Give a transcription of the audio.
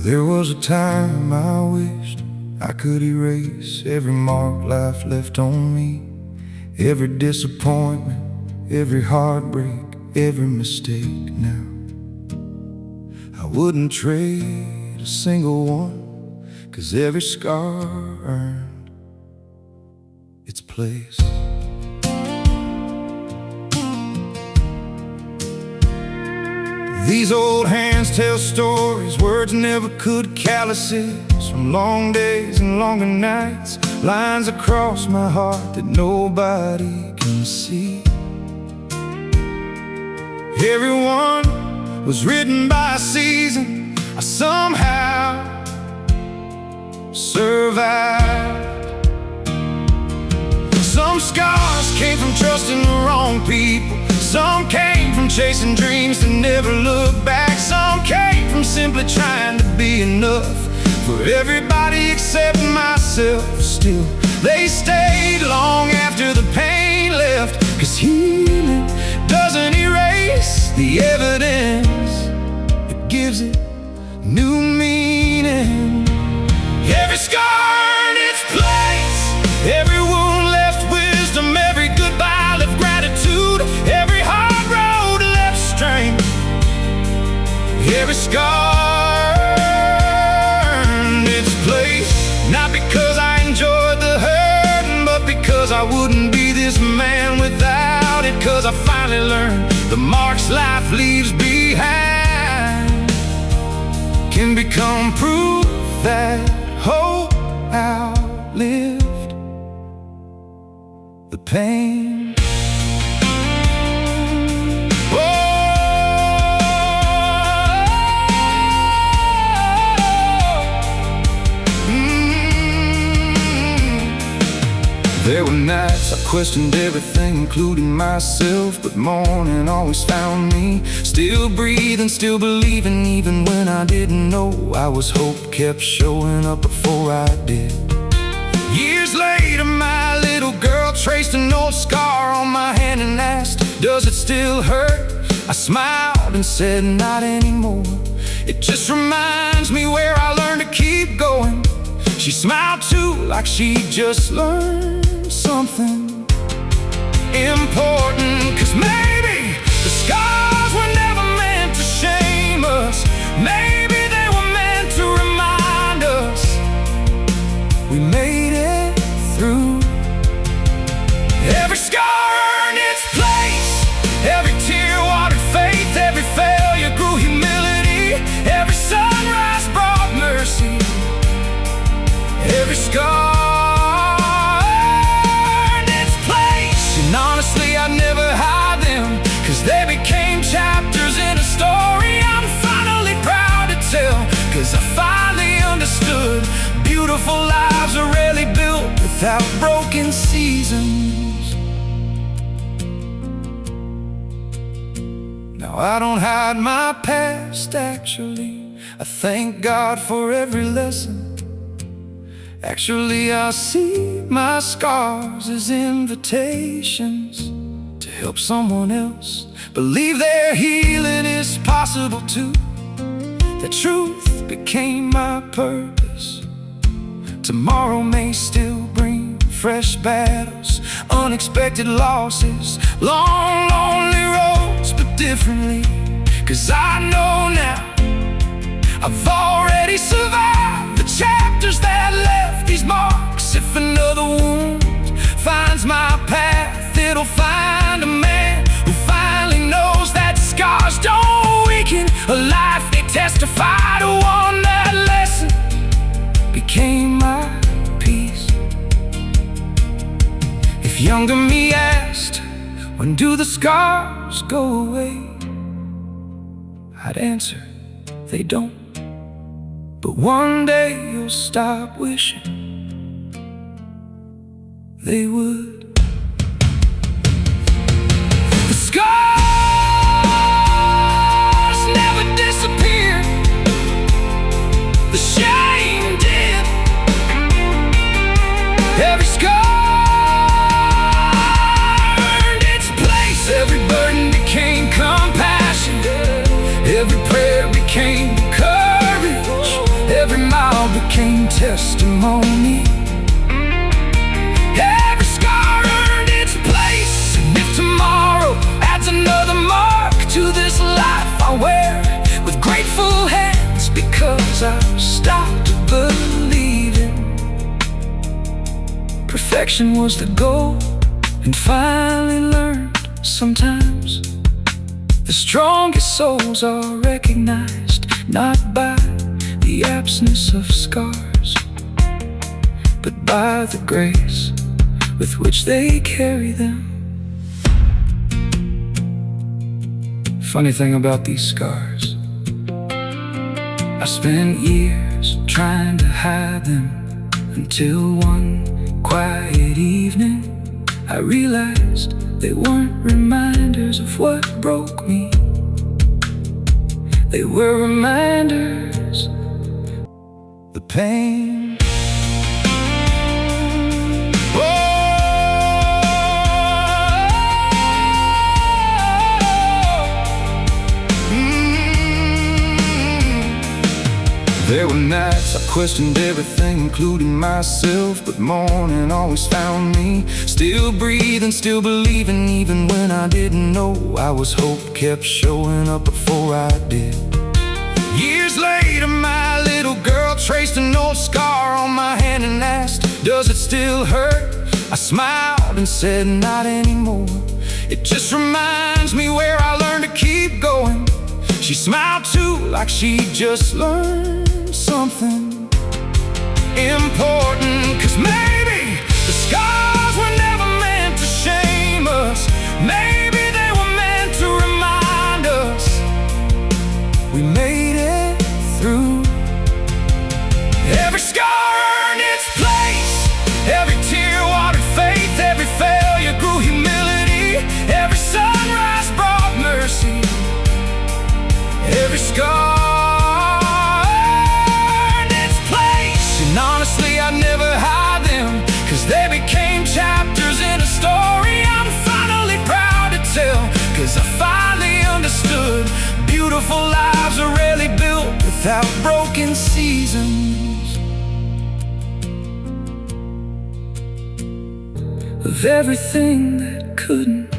There was a time I wished I could erase every mark life left on me, every disappointment, every heartbreak, every mistake now. I wouldn't trade a single one, 'cause every scar earned its place. These old hands tell stories words never could, calluses from long days and longer nights, lines across my heart that nobody can see. Everyone was written by a season. I somehow survived. Some scars came from trusting the wrong people. Some came from chasing dreams that never look back. Some came from simply trying to be enough for everybody except myself. Still, they stayed long after the pain left, 'cause healing doesn't erase the evidence, it gives it new meaning. Every scar in its place, every wound left wisdom, every goodbye left gratitude, every hard road left strength. Every scar earned its place, not because I enjoyed the hurt, but because I wouldn't be this man without it. 'Cause I finally learned the marks life leaves behind can become proof that hope outlived the pain. There were nights I questioned everything, including myself, but morning always found me still breathing, still believing, even when I didn't know I was. Hope kept showing up before I did. Years later, my little girl traced an old scar on my hand and asked, "Does it still hurt?" I smiled and said, "Not anymore. It just reminds me where I learned to keep going." She smiled too, like she just learned something important. 'Cause maybe the scars were never meant to shame us. Maybe they were meant to remind us we made it through. Every scar earned its place, every tear watered faith, every failure grew humility, every sunrise brought mercy. Every scar earned its place, and honestly I'd never hide them, 'cause they became chapters in a story I'm finally proud to tell. 'Cause I finally understood beautiful lives are rarely built without broken seasons. Now I don't hide my past, actually. I thank God for every lesson. Actually, I see my scars as invitations to help someone else believe their healing is possible too. That truth became my purpose. Tomorrow may still bring fresh battles, unexpected losses, long, lonely roads, but differently. 'Cause I know now I've already survived the chapters that left these marks. If another wound finds my path, it'll find a man who finally knows that scars don't weaken a life. They testify to one that lesson became my peace. If younger me asked, when do the scars go away, I'd answer, they don't. But one day you'll stop wishing they would. The scars never disappeared, the shame did. Every scar earned its place, every burden became compassion, every prayer became courage. testimony. Every scar earned its place, and if tomorrow adds another mark to this life I wear with grateful hands, because I've stopped believing perfection was the goal, and finally learned sometimes the strongest souls are recognized not by the absence of scars, but by the grace with which they carry them. Funny thing about these scars, I spent years trying to hide them, until one quiet evening I realized they weren't reminders of what broke me. They were reminders, the pain. There were nights I questioned everything, including myself, but morning always found me still breathing, still believing, even when I didn't know I was. Hope kept showing up before I did. Years later, my little girl traced an old scar on my hand and asked, "Does it still hurt?" I smiled and said, "Not anymore. It just reminds me where I learned to keep going." She smiled too, like she just learned something important. 'Cause maybe the scars were never meant to shame us. Maybe they were meant to remind us we made it through. Every scar earned its place, every tear watered faith, every failure grew humility, every sunrise brought mercy. Every scar earned its place, and honestly I'd never hide them, 'cause they became chapters in a story I'm finally proud to tell. 'Cause I finally understood beautiful lives are rarely built without broken seasons. Of everything that couldn't